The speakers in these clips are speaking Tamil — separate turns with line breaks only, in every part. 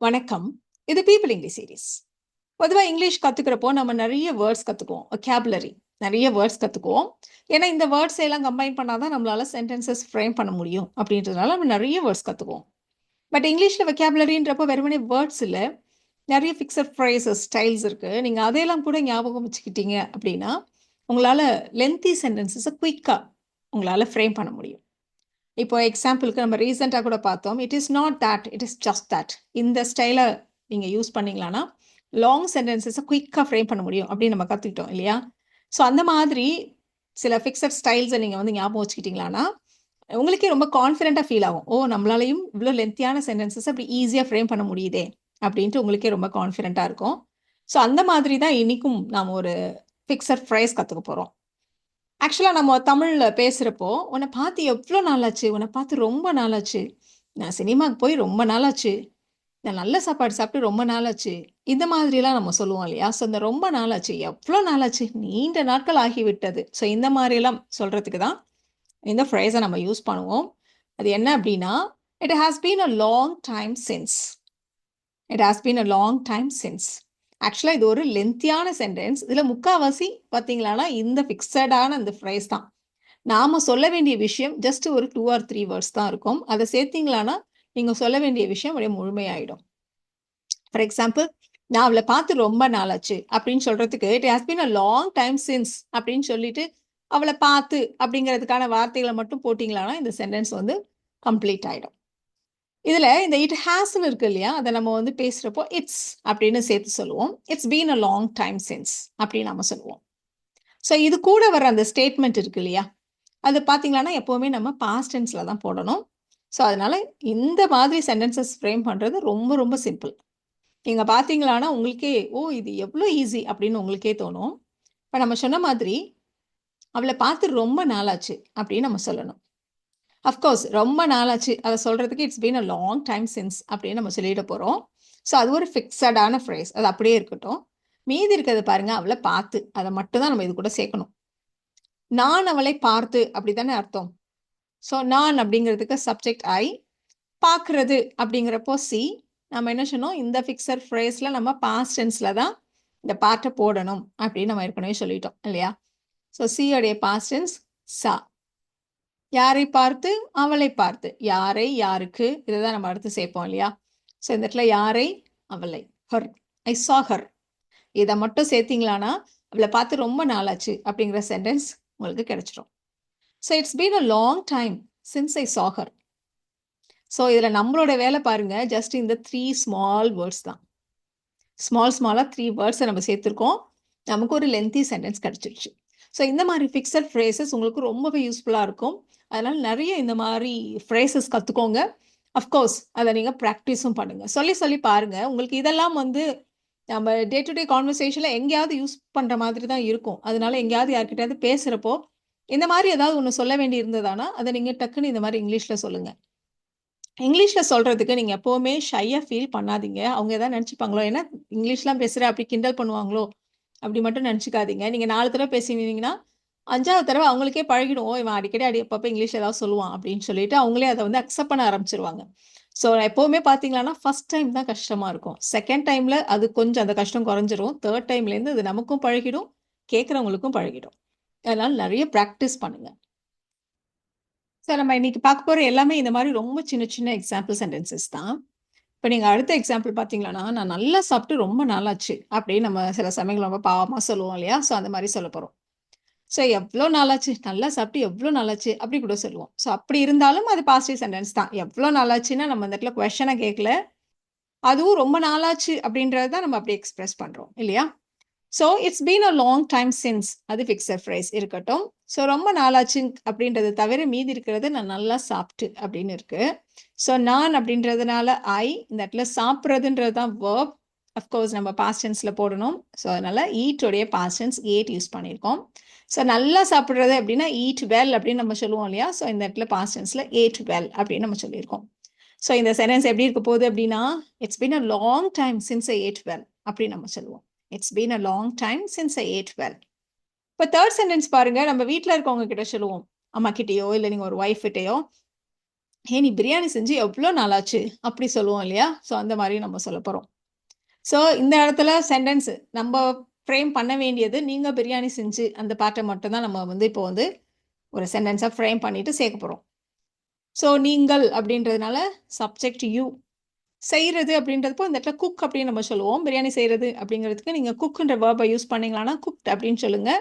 வணக்கம். இது பீப்பிள் இங்கிலீஷ் சீரீஸ். பொதுவா இங்கிலீஷ் கத்துக்கிறப்போ நம்ம நிறைய வேர்ட்ஸ் கத்துக்குவோம். வொக்காபுலரி நிறைய வேர்ட்ஸ் கத்துக்குவோம். ஏன்னா இந்த வேர்ட்ஸ் எல்லாம் கம்பைன் பண்ணாதான் நம்மளால சென்டென்சஸ் ஃப்ரேம் பண்ண முடியும் அப்படின்றதுனால நம்ம நிறைய வேர்ட்ஸ் கத்துக்குவோம். பட் இங்கிலீஷ்ல வொக்காபுலரின்றப்போ வெறுமனே வேர்ட்ஸ் இல்ல, நிறைய ஃபிக்ஸட் ஃப்ரேசஸ், ஸ்டைல்ஸ் இருக்கு. நீங்க அதையெல்லாம் கூட ஞாபகம் வச்சுக்கிட்டீங்க அப்படின்னா, உங்களால லென்த்தி சென்டென்சஸை குயிக்கா உங்களால ஃப்ரேம் பண்ண முடியும். இப்போ எக்ஸாம்பிளுக்கு நம்ம ரீசெண்டாக கூட பார்த்தோம், it is not that, it is just that. இந்த ஸ்டைலை நீங்கள் யூஸ் பண்ணீங்களான்னா லாங் சென்டென்சஸை குயிக்காக ஃப்ரேம் பண்ண முடியும் அப்படின்னு நம்ம கற்றுக்கிட்டோம் இல்லையா? ஸோ அந்த மாதிரி சில ஃபிக்ஸட் ஸ்டைல்ஸை நீங்கள் வந்து ஞாபகம் வச்சுக்கிட்டீங்களான்னா உங்களுக்கே ரொம்ப கான்ஃபிடென்ட்டாக ஃபீல் ஆகும். ஓ, நம்மளாலையும் இவ்வளோ லென்த்தியான சென்டென்சஸ் அப்படி ஈஸியாக ஃப்ரேம் பண்ண முடியுதே அப்படின்ட்டு உங்களுக்கே ரொம்ப கான்ஃபிடென்ட்டாக இருக்கும். ஸோ அந்த மாதிரி தான் இன்னைக்கும் நாம் ஒரு ஃபிக்ஸட் ஃப்ரேஸ் கற்றுக்க போகிறோம். ஆக்சுவலாக நம்ம தமிழில் பேசுகிறப்போ, உன்னை பார்த்து எவ்வளோ நாளாச்சு, உன்னை பார்த்து ரொம்ப நாளாச்சு, நான் சினிமாவுக்கு போய் ரொம்ப நாளாச்சு, நான் நல்ல சாப்பாடு சாப்பிட்டு ரொம்ப நாளாச்சு, இந்த மாதிரிலாம் நம்ம சொல்லுவோம் இல்லையா? ஸோ இந்த ரொம்ப நாளாச்சு, எவ்வளோ நாளாச்சு, நீண்ட நாட்கள் ஆகிவிட்டது. ஸோ இந்த மாதிரிலாம் சொல்கிறதுக்கு தான் இந்த ஃப்ரேஸை நம்ம யூஸ் பண்ணுவோம். அது என்ன அப்படின்னா, it has been a long time since. It has been a long time since. ஆக்சுவலாக இது ஒரு லென்த்தியான சென்டென்ஸ். இதில் முக்கால்வாசி பார்த்தீங்களான்னா இந்த ஃபிக்ஸடான இந்த ஃப்ரேஸ் தான். நாம் சொல்ல வேண்டிய விஷயம் ஜஸ்ட் ஒரு 2 or 3 வேர்ட்ஸ் தான் இருக்கும். அதை சேர்த்தீங்களான்னா நீங்கள் சொல்ல வேண்டிய விஷயம் அப்படியே முழுமையாயிடும். ஃபார் எக்ஸாம்பிள், நான் அவளை பார்த்து ரொம்ப நாளாச்சு அப்படின்னு சொல்கிறதுக்கு it has been a long time since அப்படின்னு சொல்லிட்டு அவளை பார்த்து அப்படிங்கிறதுக்கான வார்த்தைகளை மட்டும் போட்டிங்களான்னா இந்த சென்டென்ஸ் வந்து கம்ப்ளீட் ஆகிடும். இதில் இந்த இட் ஹேஸ்ன்னு இருக்கு இல்லையா, அதை நம்ம வந்து பேசுகிறப்போ இட்ஸ் அப்படின்னு சேர்த்து சொல்லுவோம். It's been a long time since அப்படின்னு நம்ம சொல்லுவோம். ஸோ இது கூட வர அந்த ஸ்டேட்மெண்ட் இருக்கு இல்லையா, அது பார்த்தீங்கன்னா எப்போவுமே நம்ம பாஸ்ட் டென்ஸில் தான் போடணும். ஸோ அதனால இந்த மாதிரி சென்டென்சஸ் ஃப்ரேம் பண்ணுறது ரொம்ப ரொம்ப சிம்பிள். நீங்கள் பார்த்தீங்களான்னா உங்களுக்கே ஓ இது எவ்வளோ ஈஸி அப்படின்னு உங்களுக்கே தோணும். இப்போ நம்ம சொன்ன மாதிரி அவளை பார்த்து ரொம்ப நாளாச்சு அப்படின்னு நம்ம சொல்லணும். அஃப்கோர்ஸ் ரொம்ப நாளாச்சு அதை சொல்கிறதுக்கு it's been a long time since அப்படின்னு நம்ம சொல்லிட போகிறோம். ஸோ அது ஒரு ஃபிக்ஸடான ஃப்ரேஸ், அது அப்படியே இருக்கட்டும். மீதி இருக்கிறது பாருங்கள், அவளை பார்த்து, அதை மட்டும் தான் நம்ம இது கூட சேர்க்கணும். நான் அவளை பார்த்து அப்படி தானே அர்த்தம். ஸோ நான் அப்படிங்கிறதுக்கு சப்ஜெக்ட் ஐ, பார்க்குறது அப்படிங்கிறப்போ சி. நம்ம என்ன சொன்னோம், இந்த ஃபிக்ஸட் ஃப்ரேஸில் நம்ம பாஸ்ட் டென்ஸில் தான் இந்த பார்ட்டை போடணும் அப்படின்னு நம்ம ஏற்கனவே சொல்லிட்டோம் இல்லையா? ஸோ சியோடைய பாஸ்ட் டென்ஸ் சா. யாரை பார்த்து, அவளை பார்த்து, யாரை யாருக்கு, இதை தான் நம்ம அடுத்து சேர்ப்போம் இல்லையா? ஸோ இந்த இடத்துல யாரை, அவளை, ஹர், ஐ சா ஹர், இதை மட்டும் சேர்த்தீங்களான்னா அவளை பார்த்து ரொம்ப நாளாச்சு அப்படிங்கிற சென்டென்ஸ் உங்களுக்கு கிடைச்சிடும். So it's been a long time since ஐ சா ஹர். ஸோ இதில் நம்மளோட வேலை பாருங்க, ஜஸ்ட் இந்த 3 ஸ்மால் வேர்ட்ஸ் தான். ஸ்மாலாக 3 வேர்ட்ஸை நம்ம சேர்த்துருக்கோம், நமக்கு ஒரு லென்த்தி சென்டென்ஸ் கிடச்சிருச்சு. ஸோ இந்த மாதிரி ஃபிக்ஸட் ஃப்ரேசஸ் உங்களுக்கு ரொம்பவே யூஸ்ஃபுல்லாக இருக்கும். அதனால் நிறைய இந்த மாதிரி ஃப்ரேசஸ் கற்றுக்கோங்க. அஃப்கோர்ஸ் அதை நீங்கள் ப்ராக்டிஸும் பண்ணுங்கள். சொல்லி சொல்லி பாருங்கள். உங்களுக்கு இதெல்லாம் வந்து நம்ம டே டு டே கான்வர்சேஷனில் எங்கேயாவது யூஸ் பண்ணுற மாதிரி தான் இருக்கும். அதனால எங்கேயாவது யார்கிட்டயாவது பேசுகிறப்போ இந்த மாதிரி ஏதாவது ஒன்று சொல்ல வேண்டி இருந்ததானா அதை நீங்கள் டக்குன்னு இந்த மாதிரி இங்கிலீஷில் சொல்லுங்கள். இங்கிலீஷில் சொல்கிறதுக்கு நீங்கள் எப்போவுமே ஷையாக ஃபீல் பண்ணாதீங்க. அவங்க எதாவது நினச்சிப்பாங்களோ, ஏன்னா இங்கிலீஷ்லாம் பேசுகிற அப்படி கிண்டல் பண்ணுவாங்களோ அப்படி மட்டும் நினச்சிக்காதீங்க. நீங்கள் 4 தடவை பேசினீங்கன்னா 5வது தடவை அவங்களுக்கே பழகிடும். இவன் அடிக்கடி அப்பப்போ இங்கிலீஷ் ஏதாவது சொல்லுவான் அப்படின்னு சொல்லிட்டு அவங்களே அதை வந்து அக்செப்ட் பண்ண ஆரம்பிச்சிருவாங்க. ஸோ எப்போவுமே பார்த்தீங்களான்னா ஃபஸ்ட் டைம் தான் கஷ்டமாக இருக்கும். செகண்ட் டைமில் அது கொஞ்சம் அந்த கஷ்டம் குறைஞ்சிரும். தேர்ட் டைம்லேருந்து அது நமக்கும் பழகிடும், கேட்குறவங்களுக்கும் பழகிடும். அதனால் நிறைய ப்ராக்டிஸ் பண்ணுங்கள். ஸோ நம்ம இன்னைக்கு பார்க்க போகிற எல்லாமே இந்த மாதிரி ரொம்ப சின்ன சின்ன எக்ஸாம்பிள் சென்டென்சஸ் தான். இப்போ நீங்கள் அடுத்த எக்ஸாம்பிள் பார்த்தீங்கன்னா, நான் நல்லா சாப்பிட்டு ரொம்ப நாளாச்சு அப்படின்னு நம்ம சில சமயங்கள் ரொம்ப பாவமாக சொல்லுவோம் இல்லையா? ஸோ அந்த மாதிரி சொல்ல போகிறோம். ஸோ எவ்வளோ நாளாச்சு, நல்லா சாப்பிட்டு எவ்வளோ நாளாச்சு அப்படி கூட சொல்லுவோம். ஸோ அப்படி இருந்தாலும் அது பாசிட்டிவ் சென்டென்ஸ் தான். எவ்வளோ நாளாச்சுன்னா நம்ம அந்த இடத்துல கொஷனை கேட்கல, அதுவும் ரொம்ப நாளாச்சு அப்படின்றது தான் நம்ம அப்படி எக்ஸ்பிரஸ் பண்ணுறோம் இல்லையா? So it's been a long time since, அது ஃபிக்ஸட் ஃப்ரேஸ் இருக்கட்டும். ஸோ ரொம்ப நாளாச்சு அப்படின்றது தவிர மீதி இருக்கிறது நான் நல்லா சாப்பிட்டு அப்படின்னு இருக்கு. ஸோ நான் அப்படின்றதுனால ஐ, இந்த இடத்துல சாப்பிட்றதுன்றது தான் வேர்ப். அஃப்கோர்ஸ் நம்ம பாஸ்ட் டென்ஸில் போடணும். ஸோ அதனால ஈட்டோடைய பாஸ்ட் டென்ஸ் ஏட் யூஸ் பண்ணியிருக்கோம். ஸோ நல்லா சாப்பிட்றது அப்படின்னா ஈட் வெல் அப்படின்னு நம்ம சொல்லுவோம் இல்லையா? ஸோ இந்த இடத்துல பாஸ்ட் டென்ஸில் ஏட் வெல் அப்படின்னு நம்ம சொல்லியிருக்கோம். ஸோ இந்த சென்டென்ஸ் எப்படி இருக்க போகுது அப்படின்னா, it's been a long time since I ate well அப்படின்னு நம்ம சொல்லுவோம். It's been a long time since I ate well. இப்போ தேர்ட் சென்டென்ஸ் பாருங்க, நம்ம வீட்டில் இருக்கவங்க கிட்ட சொல்லுவோம், அம்மா கிட்டேயோ இல்லை நீங்கள் ஒரு ஒய்ஃப் கிட்டேயோ, நீ பிரியாணி செஞ்சு எவ்வளோ நாளாச்சு அப்படி சொல்லுவோம் இல்லையா? ஸோ அந்த மாதிரி நம்ம சொல்ல போகிறோம். ஸோ இந்த இடத்துல சென்டென்ஸ் நம்ம ஃப்ரேம் பண்ண வேண்டியது நீங்கள் பிரியாணி செஞ்சு அந்த பாட்டை மட்டும் தான் நம்ம வந்து இப்போ வந்து ஒரு சென்டென்ஸாக ஃப்ரேம் பண்ணிட்டு சேர்க்க போகிறோம். ஸோ நீங்கள் அப்படின்றதுனால சப்ஜெக்ட் யூ. செய்கிறது அப்படின்றதுப்போ இந்த இடத்துல குக் அப்படின்னு நம்ம சொல்லுவோம். பிரியாணி செய்கிறது அப்படிங்கிறதுக்கு நீங்கள் குக்குன்ற வேர்பை யூஸ் பண்ணீங்களான்னா குக்ட் அப்படின்னு சொல்லுங்கள்.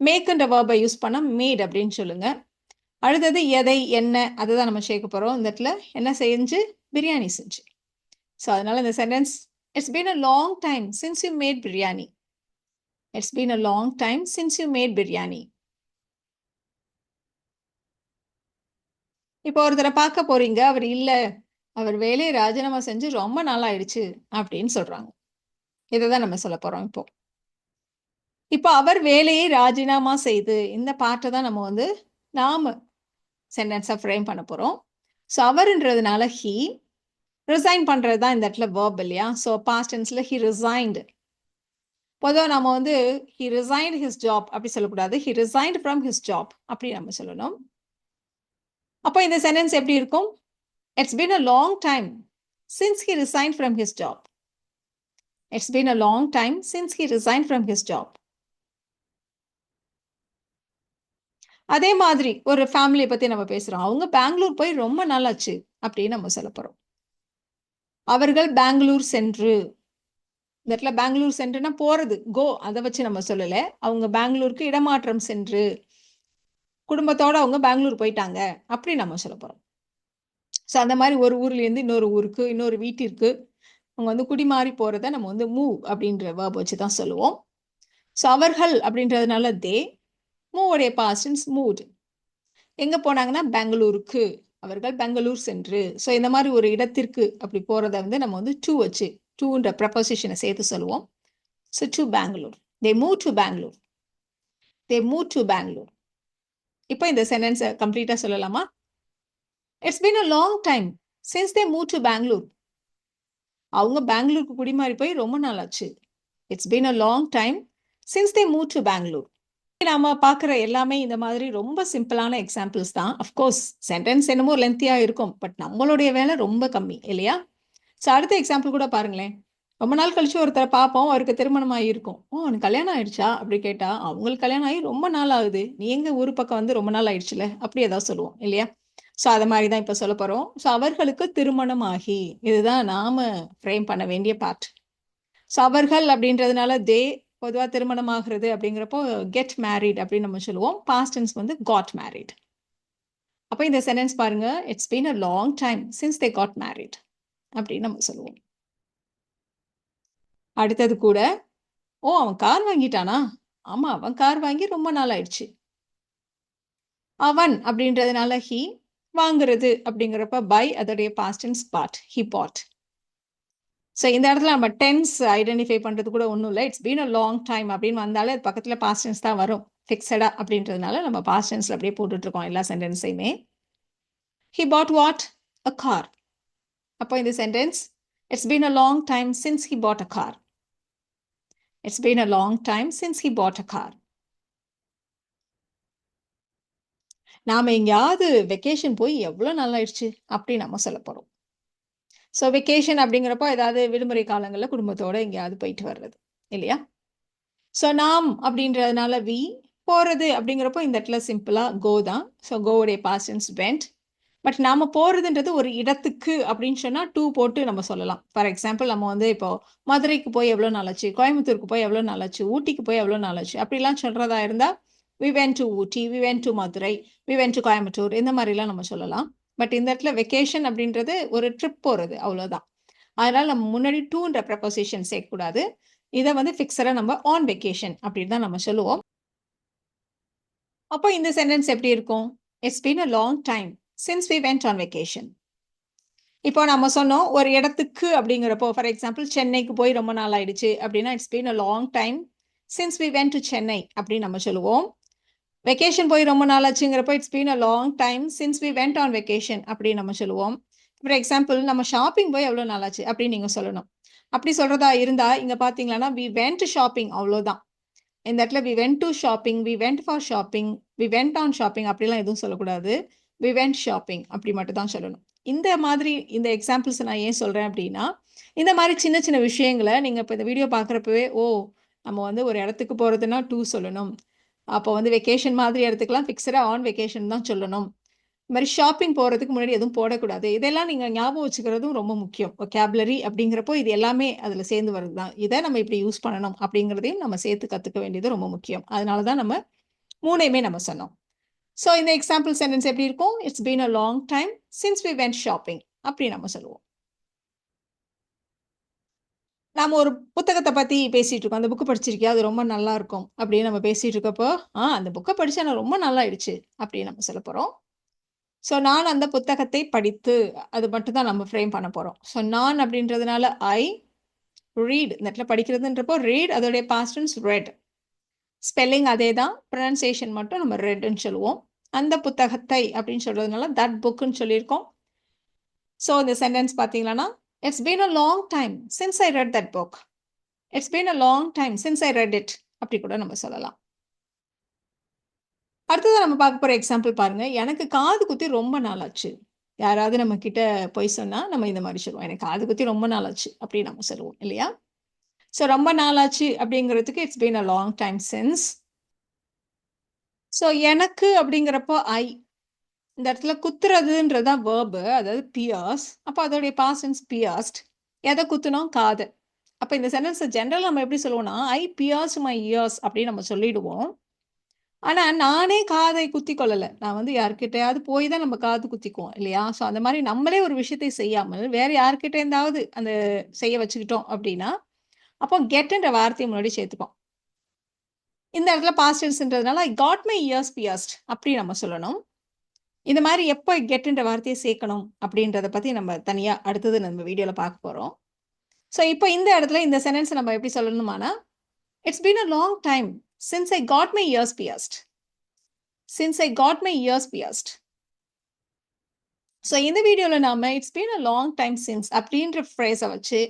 மேக்குன்ற வேர்பை யூஸ் பண்ணால் மேட் அப்படின்னு சொல்லுங்கள். அடுத்தது எதை என்ன அதுதான் நம்ம சேர்க்க போகிறோம். இந்த இடத்துல என்ன செஞ்சு பிரியாணி செஞ்சு. ஸோ அதனால இந்த sentence it's been a long time since you made biryani. It's been a long time since you made biryani. இப்போ ஒருத்தரை பார்க்க போறீங்க, அவர் இல்லை, அவர் வேலையை ராஜினாமா செஞ்சு ரொம்ப நாள் ஆயிடுச்சு அப்படின்னு சொல்றாங்க. இதை தான் நம்ம சொல்ல போறோம் இப்போ. இப்போ அவர் வேலையை ராஜினாமா செய்து இந்த பாட்டை தான் நம்ம வந்து நாம சென்டென்ஸா ஃப்ரேம் பண்ண போறோம். ஸோ அவர்ன்றதுனால ஹி, ரிசைன் பண்றது தான் இந்த இடத்துல வேர்ப் இல்லையா? ஸோ பாஸ்ட் டென்ஸ்ல ஹி ரிசைன்டு. பொதுவாக நம்ம வந்து ஹி ரிசைன்ட் ஹிஸ் ஜாப் அப்படி சொல்லக்கூடாது. He resigned from his job அப்படி நம்ம சொல்லணும். அப்போ இந்த சென்டென்ஸ் எப்படி இருக்கும்? It's been a long time since he resigned from his job. It's been a long time since he resigned from his job. அதே மாதிரி ஒரு ஃபேமிலியை பத்தி நம்ம பேசுறோம். அவங்க பெங்களூர் போய் ரொம்ப நாளாச்சு அப்படின்னு நம்ம சொல்ல போறோம். அவர்கள் பெங்களூர் சென்று. இந்த இடத்துல பெங்களூர் சென்றுனா போறது, கோ, அதை வச்சு நம்ம சொல்லல. அவங்க பெங்களூருக்கு இடமாற்றம் சென்று குடும்பத்தோட அவங்க பெங்களூர் போயிட்டாங்க அப்படி நம்ம சொல்ல போறோம். ஸோ அந்த மாதிரி ஒரு ஊர்ல இருந்து இன்னொரு ஊருக்கு, இன்னொரு வீட்டிற்கு அவங்க வந்து குடிமாறி போறத நம்ம வந்து மூவ் அப்படின்ற வேர்ப் வச்சு தான் சொல்லுவோம். ஸோ அவர்கள் அப்படின்றதுனால தே, மூவுடைய பாஸ்டன்ஸ் மூட். எங்க போனாங்கன்னா பெங்களூருக்கு, அவர்கள் பெங்களூர் சென்று. ஸோ இந்த மாதிரி ஒரு இடத்திற்கு அப்படி போறத வந்து நம்ம வந்து டு வச்சு டூன்ற ப்ரப்போசிஷனை சேர்த்து சொல்லுவோம். So to Bangalore, they move to Bangalore, they move to Bangalore. இப்போ இந்த சென்டென்ஸை கம்ப்ளீட்டாக சொல்லலாமா? It's been a long time since they move to Bangalore. அவங்க பெங்களூருக்கு குடிமாறி போய் ரொம்ப நாள் ஆச்சு. It's been a long time since they move to Bangalore. நாம பார்க்குற எல்லாமே இந்த மாதிரி ரொம்ப சிம்பிளான எக்ஸாம்பிள்ஸ் தான். அஃப்கோர்ஸ் சென்டென்ஸ் என்னமோ லென்த்தியாக இருக்கும், பட் நம்மளுடைய வேலை ரொம்ப கம்மி இல்லையா? ஸோ அடுத்த எக்ஸாம்பிள் கூட பாருங்களேன். ரொம்ப நாள் கழிச்சு ஒருத்தரை பார்ப்போம், அவருக்கு திருமணம் ஆகியிருக்கும். ஓ, அவனுக்கு கல்யாணம் ஆயிடுச்சா அப்படி கேட்டால், அவங்களுக்கு கல்யாணம் ஆகி ரொம்ப நாள் ஆகுது, நீ எங்கள் ஊர் பக்கம் வந்து ரொம்ப நாள் ஆயிடுச்சுல அப்படி ஏதாவது சொல்லுவோம் இல்லையா? ஸோ அதை மாதிரி தான் இப்போ சொல்ல போகிறோம். ஸோ அவர்களுக்கு திருமணம் ஆகி, இதுதான் நாம ஃப்ரேம் பண்ண வேண்டிய பார்ட். ஸோ அவர்கள் அப்படின்றதுனால தே, பொதுவாக திருமணம் ஆகிறது அப்படிங்கிறப்போ கெட் மேரிட் அப்படின்னு நம்ம சொல்லுவோம். பாஸ்ட் டென்ஸ் வந்து காட் மேரிட். அப்போ இந்த சென்டென்ஸ் பாருங்க, it's been a long time since they got married அப்படின்னு நம்ம சொல்லுவோம். அடுத்தது கூட, ஓ, அவன் கார் வாங்கிட்டானா? ஆமா, அவன் கார் வாங்கி ரொம்ப நாள் ஆயிடுச்சு. அவன் அப்படின்றதுனால ஹி, வாங்குறது அப்படிங்கிறப்ப பை, அதோடைய past tense bought, he bought. So இந்த இடத்துல நம்ம டென்ஸ் ஐடென்டிஃபை பண்ணுறது கூட ஒன்றும் இல்லை. It's been a long time அப்படின்னு வந்தாலே அது பக்கத்தில் பாஸ்ட் டென்ஸ் தான் வரும் ஃபிக்ஸடாக அப்படின்றதுனால நம்ம பாஸ்ட் டென்ஸில் அப்படியே போட்டுட்ருக்கோம் எல்லா சென்டென்ஸையுமே. He bought what? A car. அப்போ இந்த sentence it's been a long time since he bought a car. It's been a long time since he bought a car. நாம் எங்கேயாவது வெக்கேஷன் போய் எவ்வளோ நாளாயிடுச்சு அப்படி நம்ம சொல்ல போகிறோம். ஸோ வெக்கேஷன் அப்படிங்கிறப்போ ஏதாவது விடுமுறை காலங்களில் குடும்பத்தோடு எங்கேயாவது போயிட்டு வர்றது இல்லையா? ஸோ நாம் அப்படின்றதுனால வி, போகிறது அப்படிங்கிறப்போ இந்த இடத்துல சிம்பிளாக கோ தான். ஸோ கோவுடைய பாஸ்ட் டென்ஸ் வெண்ட். பட் நாம் போகிறதுன்றது ஒரு இடத்துக்கு அப்படின்னு சொன்னால் டூ போட்டு நம்ம சொல்லலாம். ஃபார் எக்ஸாம்பிள் நம்ம வந்து இப்போ மதுரைக்கு போய் எவ்வளோ நாளாச்சு, கோயம்புத்தூருக்கு போய் எவ்வளோ நாளாச்சு, ஊட்டிக்கு போய் எவ்வளோ நாளாச்சு அப்படிலாம் சொல்கிறதா இருந்தால் we went to Ooty, we went to Madurai, we went to Coimbatore, இந்த மாதிரிலாம் நம்ம சொல்லலாம். பட் இந்த இடத்துல வெக்கேஷன் அப்படின்றது ஒரு ட்ரிப் போகிறது அவ்வளோதான். அதனால் நம்ம முன்னாடி டூன்ற ப்ரப்போசிஷன் சேர்க்கக்கூடாது. இதை வந்து ஃபிக்ஸடாக நம்ம ஆன் வெக்கேஷன் அப்படின்னு தான் நம்ம சொல்லுவோம். அப்போ இந்த சென்டென்ஸ் எப்படி இருக்கும்? It's been a long time since we went on vacation. இப்போ நம்ம சொன்னோம் ஒரு இடத்துக்கு அப்படிங்கிறப்போ, ஃபார் எக்ஸாம்பிள் சென்னைக்கு போய் ரொம்ப நாள் ஆயிடுச்சு அப்படின்னா it's been a long time since we went to Chennai அப்படின்னு நம்ம சொல்லுவோம். வெக்கேஷன் போய் ரொம்ப நாள் ஆச்சுங்கிறப்போ it's been a long time since we went on vacation அப்படின்னு நம்ம சொல்லுவோம். ஃபார் எக்ஸாம்பிள் நம்ம ஷாப்பிங் போய் எவ்வளோ நாள் ஆச்சு அப்படின்னு நீங்கள் சொல்லணும். அப்படி சொல்கிறதா இருந்தால் இங்கே பார்த்தீங்கன்னா வி வென்ட் ஷாப்பிங் அவ்வளோதான். இந்த இடத்துல we went to shopping, we went for shopping, we went on shopping அப்படிலாம் எதுவும் சொல்லக்கூடாது. we went shopping அப்படி மட்டும் தான் சொல்லணும். இந்த மாதிரி இந்த எக்ஸாம்பிள்ஸ் நான் ஏன் சொல்றேன் அப்படின்னா, இந்த மாதிரி சின்ன சின்ன விஷயங்கள நீங்க இப்ப இந்த வீடியோ பார்க்குறப்பவே, ஓ! நம்ம வந்து ஒரு இடத்துக்கு போறதுன்னா டூ சொல்லணும். அப்போ வந்து வெக்கேஷன் மாதிரி இடத்துக்குலாம் ஃபிக்ஸடா ஆன் வெக்கேஷன் தான் சொல்லணும். இந்த மாரி ஷாப்பிங் போறதுக்கு முன்னாடி எதுவும் போடக்கூடாது. இதெல்லாம் நீங்க ஞாபகம் வச்சுக்கிறதும் ரொம்ப முக்கியம். வொக்காபுலரி அப்படிங்கிறப்போ இது எல்லாமே அதில சேர்ந்து வருது தான். இத நம்ம இப்படி யூஸ் பண்ணணும் அப்படிங்கிறதையும் நம்ம சேர்த்து கத்துக்க வேண்டியது ரொம்ப முக்கியம். அதனால தான் நம்ம 3யுமே நம்ம சொன்னோம். ஸோ இந்த எக்ஸாம்பிள் சென்டென்ஸ் எப்படி இருக்கும்? It's been a long time since we went shopping அப்படி நம்ம சொல்லுவோம். நாம ஒரு புத்தகத்த பத்தி பேசிட்டு இருக்கோம். அந்த புக் படிச்சிருக்கியா? அது ரொம்ப நல்லா இருக்கும். அப்படின்னு நம்ம பேசிட்டு இருக்கப்போ, அந்த புக்க படிச்சேன் நான் ரொம்ப நல்லாயிடுச்சு அப்படின்னு நம்ம சொல்லப் போறோம். ஸோ நான் அந்த புத்தகத்தை படித்து அது மட்டும் தான் நம்ம ஃப்ரேம் பண்ண போறோம். ஸோ நான் அப்படின்றதுனால ஐ ரீட் இந்த இடத்துல படிக்கிறதுன்றப்போ ரீட் அதோடைய பாஸ்ட் டென்ஸ் ரெட். ஸ்பெல்லிங் அதே தான். ப்ரொனன்சியேஷன் மட்டும் நம்ம ரெட்ன்னு சொல்லுவோம். அந்த புத்தகத்தை அப்படின்னு சொல்றதுனால தட் புக்ன்னு சொல்லியிருக்கோம். ஸோ இந்த சென்டென்ஸ் பார்த்தீங்கன்னா, it's been a long time since I read that book. It's been a long time since I read it அப்படி கூட நம்ம சொல்லலாம். அடுத்ததா நம்ம பார்க்க போற எக்ஸாம்பிள் பாருங்க. எனக்கு காது குத்தி ரொம்ப நாள் ஆச்சு. யாராவது நம்ம கிட்ட பொய் சொன்னா, நம்ம இந்த மாரி சொல்லுவோம். எனக்கு காது குத்தி ரொம்ப நாள் ஆச்சு அப்படின்னு நம்ம சொல்லுவோம் இல்லையா? ஸோ ரொம்ப நாள் ஆச்சு அப்படிங்கிறதுக்கு it's been a long time since. So எனக்கு அப்படிங்கிறப்போ ஐ. இந்த இடத்துல குத்துறதுன்றது தான் வெர்ப். அதாவது பியர்ஸ். அப்ப அதோடைய பாஸ்ட் டென்ஸ் பியர்ஸ்ட். எத குத்துனோம்? காது. அப்ப இந்த சென்டென்ஸ ஜெனரலா நம்ம எப்படி சொல்லுவோம்னா, ஐ பியர்ஸ்ட் மை இயர்ஸ் அப்படின்னு நம்ம சொல்லிடுவோம். ஆனா, நானே காதை குத்திக் கொள்ளல. நான் வந்து யார்கிட்டயாவது போய் தான் நம்ம காது குத்திக்குவோம் இல்லையா? ஸோ அந்த மாரி நம்மளே ஒரு விஷயத்தை செய்யாமல், வேற யார்கிட்ட இருந்தாவது அந்த செய்ய வச்சுக்கிட்டோம் அப்டின்னா, அப்போ கெட்ன்ற வார்த்தைய முன்னாடி சேர்த்துப்போம். இந்த இடத்துல பாஸ்ட் டென்ஸ்ன்றதுனால I got my ears pierced அப்படி நம்ம சொல்லணும். இந்த மாரி எப்ப கெட்ன்ற வார்த்தைய சேர்க்கணும் அப்படின்றத பத்தி நம்ம தனியா அடுத்தது நம்ம வீடியோல பார்க்க போறோம். ஸோ இப்போ இந்த இடத்துல இந்த சென்டென்ஸ நம்ம எப்படி சொல்லணுமானா, it's been a long time since I got my ears pierced. Since I got my ears pierced. So இந்த வீடியோல நாம it's been a long time since அப்படின்ற ஃப்ரேஸ வச்சு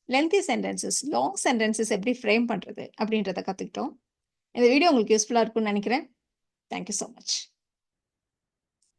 லென்த்தி சென்டென்சஸ், லாங் சென்டென்சஸ் எப்படி ஃப்ரேம் பண்றது அப்படின்றத கத்துக்கிட்டோம். இந்த வீடியோ உங்களுக்கு யூஸ்ஃபுல்லா இருக்கும்னு நினைக்கிறேன். Thank you so much.